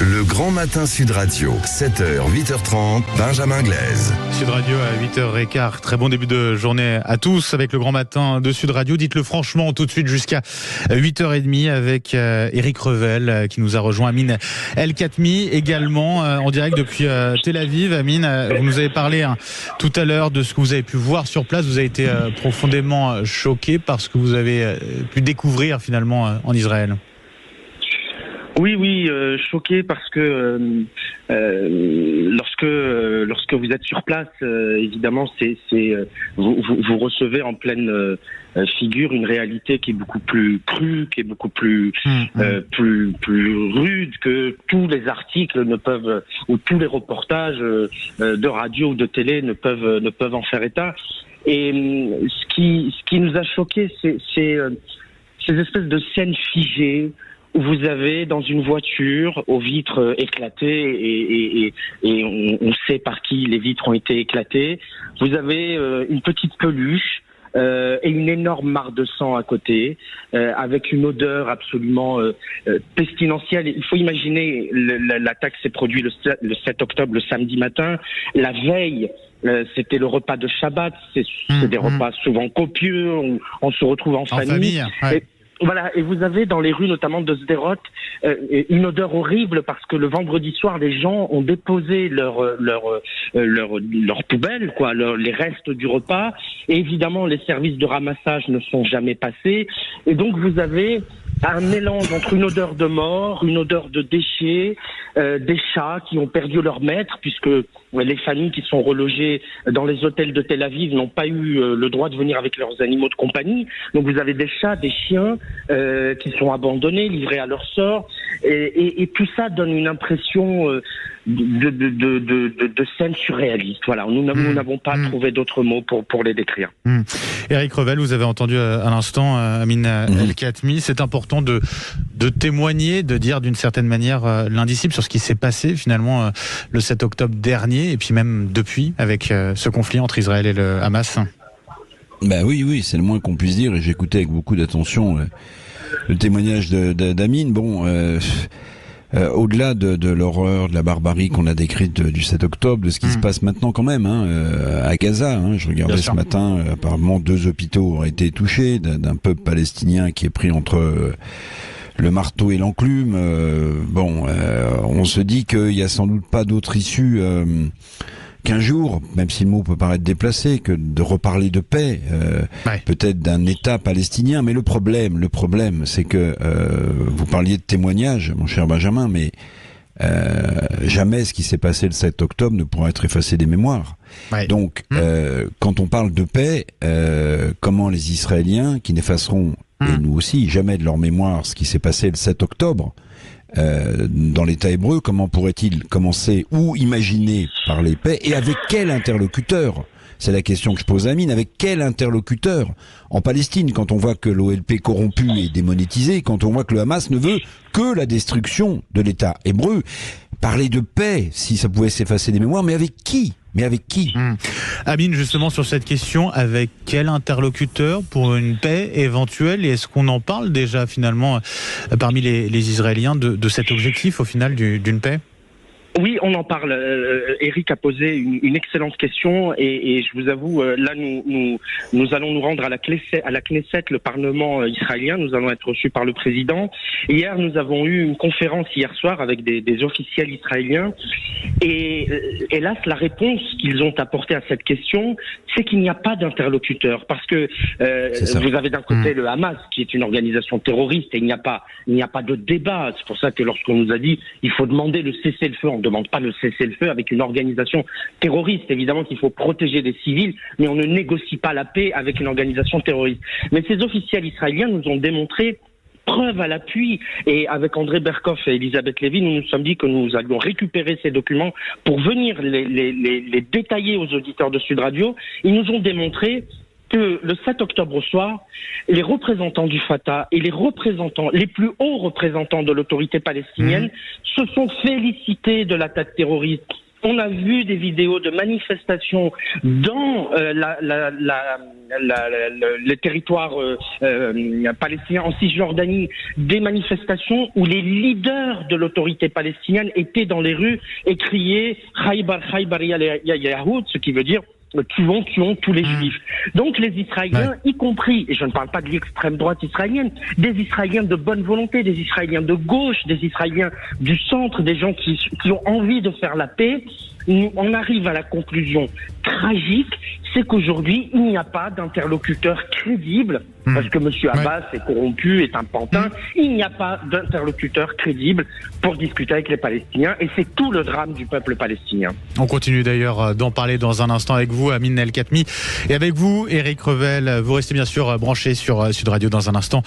Le Grand Matin Sud Radio, 7h, 8h30, Benjamin Glaise. Sud Radio à 8h15. Très bon début de journée à tous avec le Grand Matin de Sud Radio. Dites-le franchement tout de suite jusqu'à 8h30 avec Eric Revel qui nous a rejoint. Amine El-Khatmi également en direct depuis Tel Aviv. Amine, vous nous avez parlé tout à l'heure de ce que vous avez pu voir sur place. Vous avez été profondément choqué par ce que vous avez pu découvrir finalement en Israël. Oui, choqué parce que lorsque vous êtes sur place, évidemment, vous recevez en pleine figure une réalité qui est beaucoup plus crue, qui est beaucoup plus rude que tous les articles ne peuvent ou tous les reportages de radio ou de télé ne peuvent en faire état. Et ce qui nous a choqué, c'est ces espèces de scènes figées où vous avez dans une voiture aux vitres éclatées et on sait par qui les vitres ont été éclatées. Vous avez une petite peluche et une énorme mare de sang à côté, avec une odeur absolument pestilentielle. Il faut imaginer, l'attaque s'est produite le 7 octobre, le samedi matin. La veille, c'était le repas de Shabbat. C'est des repas souvent copieux. On se retrouve en famille. Ouais. Voilà, et vous avez dans les rues, notamment de Sderot, une odeur horrible parce que le vendredi soir, les gens ont déposé leur poubelle, les restes du repas, et évidemment, les services de ramassage ne sont jamais passés, et donc vous avez un mélange entre une odeur de mort, une odeur de déchets, des chats qui ont perdu leur maître, puisque les familles qui sont relogées dans les hôtels de Tel Aviv n'ont pas eu le droit de venir avec leurs animaux de compagnie. Donc vous avez des chats, des chiens qui sont abandonnés, livrés à leur sort, et tout ça donne une impression de scène surréaliste. Voilà, nous n'avons pas trouvé d'autres mots pour les décrire. Eric Revel, vous avez entendu à l'instant Amine El-Khatmi. C'est important de témoigner, de dire d'une certaine manière l'indicible sur ce qui s'est passé finalement le 7 octobre dernier et puis même depuis avec ce conflit entre Israël et le Hamas. Ben oui, c'est le moins qu'on puisse dire, et j'écoutais avec beaucoup d'attention le témoignage d'Amine. Bon, au-delà de l'horreur, de la barbarie qu'on a décrite du 7 octobre, de ce qui se passe maintenant quand même à Gaza. Je regardais ce matin, apparemment 2 hôpitaux auraient été touchés, d'un peuple palestinien qui est pris entre le marteau et l'enclume. On se dit qu'il y a sans doute pas d'autre issue qu'un jour, même si le mot peut paraître déplacé, que de reparler de paix, peut-être d'un État palestinien. Mais le problème, c'est que vous parliez de témoignages, mon cher Benjamin, mais jamais ce qui s'est passé le 7 octobre ne pourra être effacé des mémoires. Donc, quand on parle de paix, comment les Israéliens, qui n'effaceront, et nous aussi, jamais de leur mémoire ce qui s'est passé le 7 octobre, dans l'État hébreu, comment pourrait-il commencer ou imaginer parler paix, et avec quel interlocuteur? C'est la question que je pose à Amine. Avec quel interlocuteur en Palestine, quand on voit que l'OLP corrompu est démonétisé, quand on voit que le Hamas ne veut que la destruction de l'État hébreu? Parler de paix, si ça pouvait s'effacer des mémoires, mais avec qui? Amine, justement, sur cette question, avec quel interlocuteur pour une paix éventuelle? Et est-ce qu'on en parle déjà, finalement, parmi les Israéliens, de cet objectif, au final, d'une paix? Oui, on en parle. Eric a posé une excellente question et je vous avoue, là nous allons nous rendre à la Knesset, le Parlement israélien. Nous allons être reçus par le président. Hier, nous avons eu une conférence hier soir avec des officiels israéliens et hélas, la réponse qu'ils ont apportée à cette question, c'est qu'il n'y a pas d'interlocuteur parce que vous avez d'un côté le Hamas qui est une organisation terroriste et il n'y a pas de débat. C'est pour ça que lorsqu'on nous a dit il faut demander le cessez-le-feu, on ne demande pas le cessez-le-feu avec une organisation terroriste. Évidemment qu'il faut protéger des civils, mais on ne négocie pas la paix avec une organisation terroriste. Mais ces officiels israéliens nous ont démontré, preuve à l'appui, et avec André Berkoff et Elisabeth Lévy, nous nous sommes dit que nous allions récupérer ces documents pour venir les détailler aux auditeurs de Sud Radio. Ils nous ont démontré que le 7 octobre au soir, les représentants du Fatah et les plus hauts représentants de l'autorité palestinienne se sont félicités de l'attaque terroriste. On a vu des vidéos de manifestations dans le territoire palestinien, en Cisjordanie, des manifestations où les leaders de l'autorité palestinienne étaient dans les rues et criaient « Khaybar, Khaybar ya Yahoud », ce qui veut dire tuons tous les juifs. Donc les Israéliens, y compris, et je ne parle pas de l'extrême droite israélienne, des Israéliens de bonne volonté, des Israéliens de gauche, des Israéliens du centre, des gens qui ont envie de faire la paix, on arrive à la conclusion tragique, c'est qu'aujourd'hui, il n'y a pas d'interlocuteur crédible, parce que M. Abbas est corrompu, est un pantin, il n'y a pas d'interlocuteur crédible pour discuter avec les Palestiniens, et c'est tout le drame du peuple palestinien. On continue d'ailleurs d'en parler dans un instant avec vous, Amine El-Khatmi, et avec vous, Éric Revel. Vous restez bien sûr branchés sur Sud Radio dans un instant.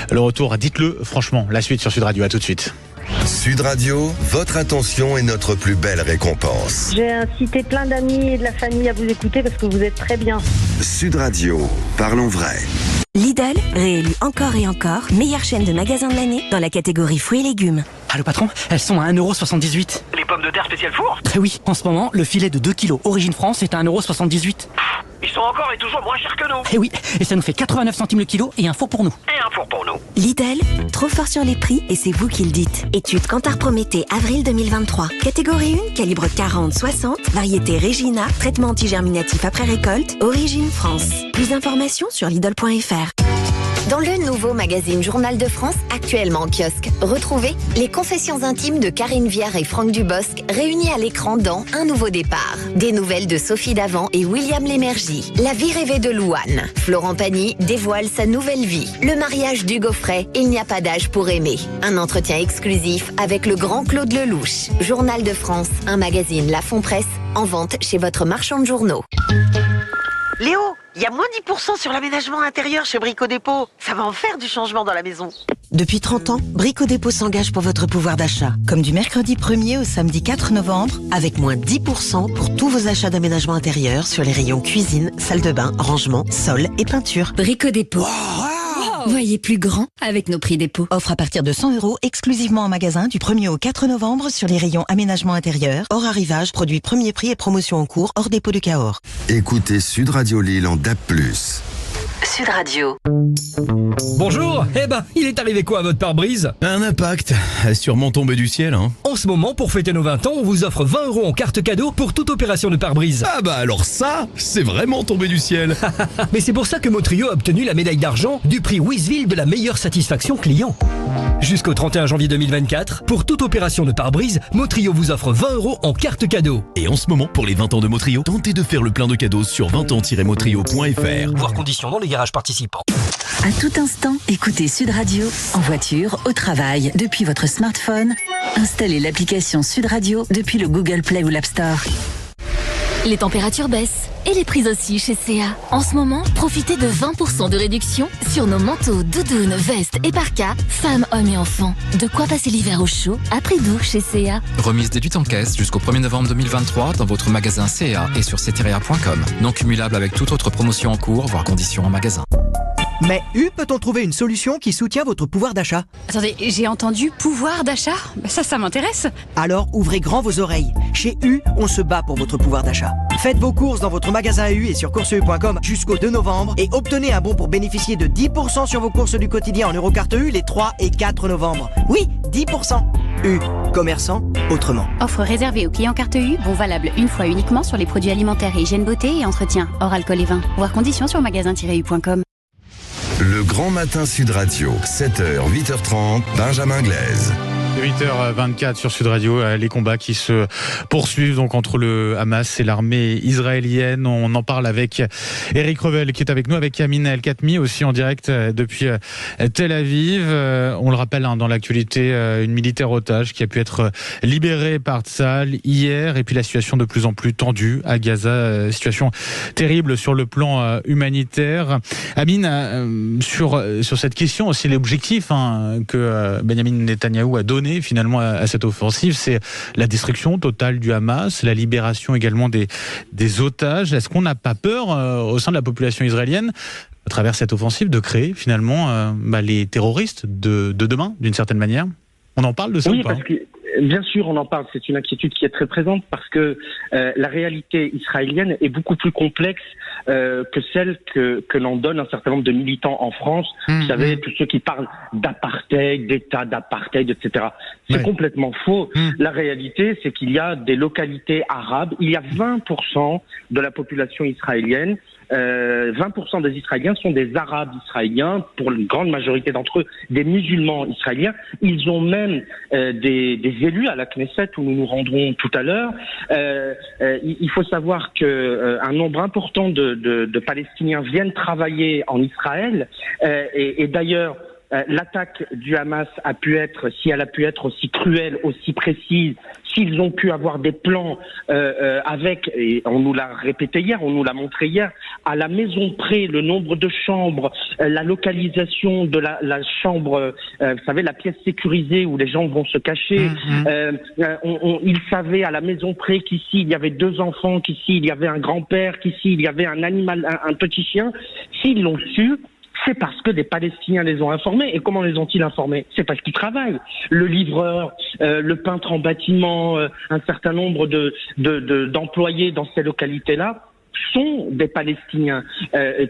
Le retour, dites-le franchement, la suite sur Sud Radio, à tout de suite. Sud Radio, votre attention est notre plus belle récompense. J'ai incité plein d'amis et de la famille à vous écouter parce que vous êtes très bien. Sud Radio, parlons vrai. Lidl, réélu encore et encore, meilleure chaîne de magasins de l'année dans la catégorie fruits et légumes. Ah le patron, elles sont à 1,78 €. Les pommes de terre spécial four ? Oui, en ce moment, le filet de 2 kilos Origine France est à 1,78 €. Ils sont encore et toujours moins chers que nous. Eh oui, et ça nous fait 89 centimes le kilo et un four pour nous. Et un four pour nous. Lidl, trop fort sur les prix et c'est vous qui le dites. Étude Kantar Prométhée, avril 2023. Catégorie 1, calibre 40-60, variété Regina, traitement antigerminatif après récolte, Origine France. Plus d'informations sur Lidl.fr. Dans le nouveau magazine Journal de France, actuellement en kiosque, retrouvez les confessions intimes de Karine Viard et Franck Dubosc, réunis à l'écran dans Un nouveau départ. Des nouvelles de Sophie Davant et William Lémergie. La vie rêvée de Louane. Florent Pagny dévoile sa nouvelle vie. Le mariage d'Hugo Frey, Il n'y a pas d'âge pour aimer. Un entretien exclusif avec le grand Claude Lelouch. Journal de France, un magazine La Fond Presse, en vente chez votre marchand de journaux. Léo, il y a moins 10% sur l'aménagement intérieur chez Brico Dépôt. Ça va en faire du changement dans la maison. Depuis 30 ans, Brico Dépôt s'engage pour votre pouvoir d'achat. Comme du mercredi 1er au samedi 4 novembre, avec moins 10% pour tous vos achats d'aménagement intérieur sur les rayons cuisine, salle de bain, rangement, sol et peinture. Brico Dépôt. Voyez plus grand avec nos prix dépôt. Offre à partir de 100 € exclusivement en magasin du 1er au 4 novembre sur les rayons aménagement intérieur, hors arrivage, produits premier prix et promotion en cours, hors dépôt du Cahors. Écoutez Sud Radio Lille en DAB+. Sud Radio. Bonjour, il est arrivé quoi à votre pare-brise ? Un impact, sûrement tombé du ciel. En ce moment, pour fêter nos 20 ans, on vous offre 20 € en carte cadeau pour toute opération de pare-brise. Ah bah alors ça, c'est vraiment tombé du ciel. Mais c'est pour ça que Motrio a obtenu la médaille d'argent du prix Wizville de la meilleure satisfaction client. Jusqu'au 31 janvier 2024, pour toute opération de pare-brise, Motrio vous offre 20 € en carte cadeau. Et en ce moment, pour les 20 ans de Motrio, tentez de faire le plein de cadeaux sur 20ans-motrio.fr. Voir conditions dans les garages participants. À tout instant, écoutez Sud Radio, en voiture, au travail, depuis votre smartphone. Installez l'application Sud Radio depuis le Google Play ou l'App Store. Les températures baissent et les prix aussi chez CA. En ce moment, profitez de 20% de réduction sur nos manteaux, doudounes, vestes et parkas, femmes, hommes et enfants. De quoi passer l'hiver au chaud à prix doux chez CA. Remise déduite en caisse jusqu'au 1er novembre 2023 dans votre magasin CA et sur cteria.com. Non cumulable avec toute autre promotion en cours, voire conditions en magasin. Mais peut-on trouver une solution qui soutient votre pouvoir d'achat ? Attendez, j'ai entendu pouvoir d'achat ? Ça m'intéresse. Alors ouvrez grand vos oreilles. Chez on se bat pour votre pouvoir d'achat. Faites vos courses dans votre magasin et sur courseu.com jusqu'au 2 novembre et obtenez un bon pour bénéficier de 10% sur vos courses du quotidien en Eurocarte les 3 et 4 novembre. Oui, 10%. Commerçant autrement. Offre réservée aux clients carte bon valable une fois uniquement sur les produits alimentaires et hygiène beauté et entretien, hors alcool et vin. Voir conditions sur magasin-u.com. Le Grand Matin Sud Radio, 7h, 8h30, Benjamin Glaise. 8h24 sur Sud Radio, les combats qui se poursuivent donc entre le Hamas et l'armée israélienne. On en parle avec Éric Revel qui est avec nous, avec Amine El-Khatmi aussi en direct depuis Tel Aviv. On le rappelle dans l'actualité, une militaire otage qui a pu être libérée par Tsahal hier, et puis la situation de plus en plus tendue à Gaza, situation terrible sur le plan humanitaire. Amine, sur cette question aussi, l'objectif que Benjamin Netanyahou a donné finalement à cette offensive, c'est la destruction totale du Hamas, la libération également des otages. Est-ce qu'on n'a pas peur au sein de la population israélienne, à travers cette offensive, de créer finalement les terroristes de demain, d'une certaine manière ? On en parle de ça ou pas ? Bien sûr, on en parle. C'est une inquiétude qui est très présente parce que la réalité israélienne est beaucoup plus complexe que celle que l'on donne un certain nombre de militants en France. Vous savez, tous ceux qui parlent d'apartheid, d'état d'apartheid, etc. C'est complètement faux. La réalité, c'est qu'il y a des localités arabes. Il y a 20% de la population israélienne. 20% des Israéliens sont des Arabes israéliens, pour une grande majorité d'entre eux, des musulmans israéliens. Ils ont même des élus à la Knesset où nous nous rendrons tout à l'heure. Il faut savoir que un nombre important de Palestiniens viennent travailler en Israël et d'ailleurs l'attaque du Hamas a pu être, si elle a pu être aussi cruelle, aussi précise, s'ils ont pu avoir des plans avec, et on nous l'a répété hier, on nous l'a montré hier, à la maison près, le nombre de chambres, la localisation de la chambre, vous savez, la pièce sécurisée où les gens vont se cacher. Ils savaient à la maison près qu'ici il y avait 2 enfants, qu'ici il y avait un grand-père, qu'ici il y avait un animal, un petit chien. S'ils l'ont su, c'est parce que des Palestiniens les ont informés. Et comment les ont-ils informés? C'est parce qu'ils travaillent. Le livreur, le peintre en bâtiment, un certain nombre d'employés dans ces localités-là sont des Palestiniens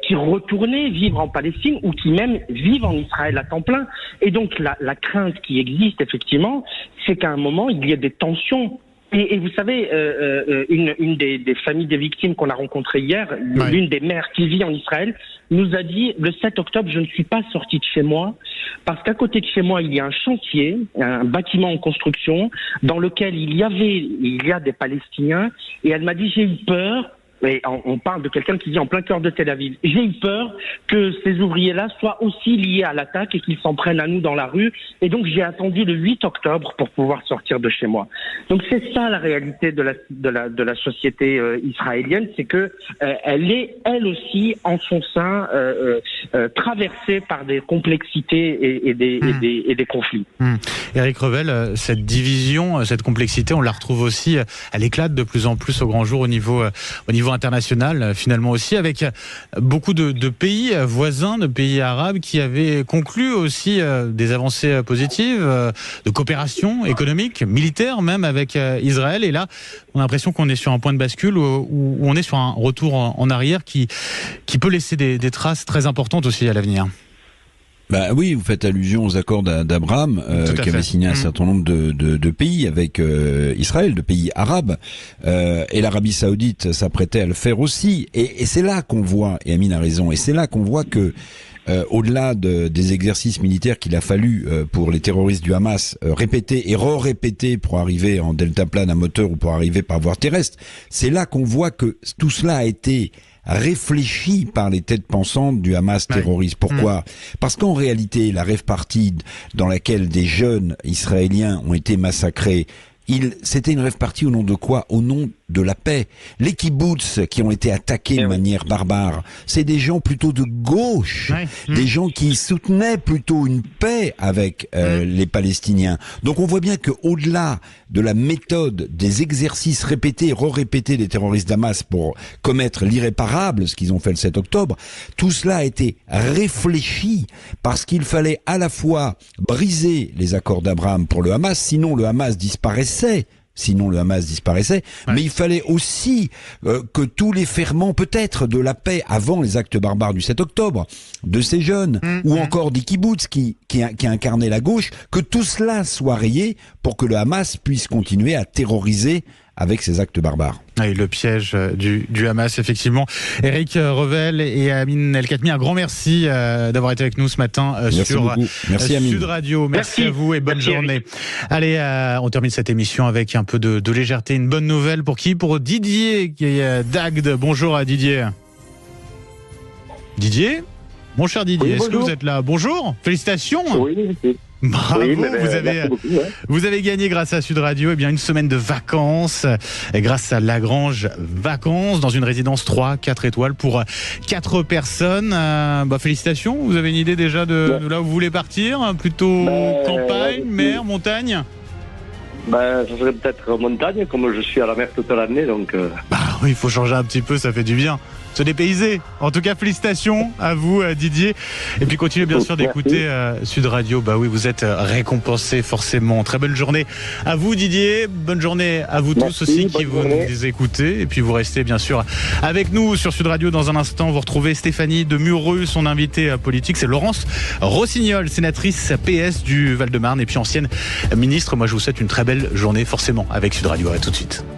qui retournaient vivre en Palestine ou qui même vivent en Israël à temps plein. Et donc la crainte qui existe effectivement, c'est qu'à un moment il y ait des tensions. Et vous savez, une des familles des victimes qu'on a rencontrées hier, l'une des mères qui vit en Israël, nous a dit, le 7 octobre, je ne suis pas sortie de chez moi, parce qu'à côté de chez moi, il y a un chantier, un bâtiment en construction, dans lequel il y a des Palestiniens, et elle m'a dit, j'ai eu peur. Et on parle de quelqu'un qui vit en plein cœur de Tel Aviv. J'ai eu peur que ces ouvriers-là soient aussi liés à l'attaque et qu'ils s'en prennent à nous dans la rue. Et donc j'ai attendu le 8 octobre pour pouvoir sortir de chez moi. Donc c'est ça la réalité de la société israélienne, c'est que elle est elle aussi en son sein traversée par des complexités et des conflits. Éric Revel, cette division, cette complexité, on la retrouve aussi, elle éclate de plus en plus au grand jour au niveau international, finalement aussi, avec beaucoup de pays voisins, de pays arabes qui avaient conclu aussi des avancées positives, de coopération économique, militaire même avec Israël. Et là, on a l'impression qu'on est sur un point de bascule où on est sur un retour en arrière qui peut laisser des traces très importantes aussi à l'avenir. Bah oui, vous faites allusion aux accords d'Abraham qui avaient signé un certain nombre de pays avec Israël, de pays arabes, et l'Arabie Saoudite s'apprêtait à le faire aussi. Et c'est là qu'on voit, et Amine a raison, et c'est là qu'on voit que au-delà des exercices militaires qu'il a fallu pour les terroristes du Hamas répéter et re-répéter pour arriver en deltaplane à moteur ou pour arriver par voie terrestre, c'est là qu'on voit que tout cela a été réfléchi par les têtes pensantes du Hamas terroriste. Pourquoi ? Parce qu'en réalité, la rave party dans laquelle des jeunes Israéliens ont été massacrés, c'était une rave party au nom de quoi ? Au nom de la paix. Les kibboutz qui ont été attaqués de manière barbare, c'est des gens plutôt de gauche, des gens qui soutenaient plutôt une paix avec les Palestiniens. Donc on voit bien que au-delà de la méthode des exercices répétés et re-répétés des terroristes d'Hamas pour commettre l'irréparable, ce qu'ils ont fait le 7 octobre, tout cela a été réfléchi parce qu'il fallait à la fois briser les accords d'Abraham pour le Hamas, sinon le Hamas disparaissait, mais il fallait aussi que tous les ferments peut-être de la paix avant les actes barbares du 7 octobre, de ces jeunes, ou encore des kibboutz qui incarnaient la gauche, que tout cela soit rayé pour que le Hamas puisse continuer à terroriser avec ses actes barbares. Oui, le piège du Hamas, effectivement. Éric Revel et Amine El-Khatmi, un grand merci d'avoir été avec nous ce matin sur Sud Radio. Merci à vous et bonne journée. Allez, on termine cette émission avec un peu de légèreté. Une bonne nouvelle pour qui ? Pour Didier, qui est d'Agde. Bonjour à Didier. Didier ? Mon cher Didier, est-ce que vous êtes là ? Bonjour, félicitations. Oui, bravo, vous avez gagné grâce à Sud Radio une semaine de vacances grâce à Lagrange Vacances dans une résidence 3-4 étoiles pour 4 personnes. Félicitations, vous avez une idée déjà de là où vous voulez partir ? Plutôt campagne, mer, montagne ? Ça serait peut-être montagne, comme je suis à la mer toute l'année, donc... oui, il faut changer un petit peu, ça fait du bien. Se dépayser. En tout cas, félicitations à vous, Didier. Et puis continuez bien sûr d'écouter Sud Radio. Bah oui, vous êtes récompensé forcément. Très bonne journée à vous, Didier. Bonne journée à vous tous aussi qui vous nous écoutez. Et puis vous restez bien sûr avec nous sur Sud Radio. Dans un instant, vous retrouvez Stéphanie de Mureux, son invitée politique. C'est Laurence Rossignol, sénatrice PS du Val-de-Marne et puis ancienne ministre. Moi, je vous souhaite une très belle journée forcément avec Sud Radio. À tout de suite.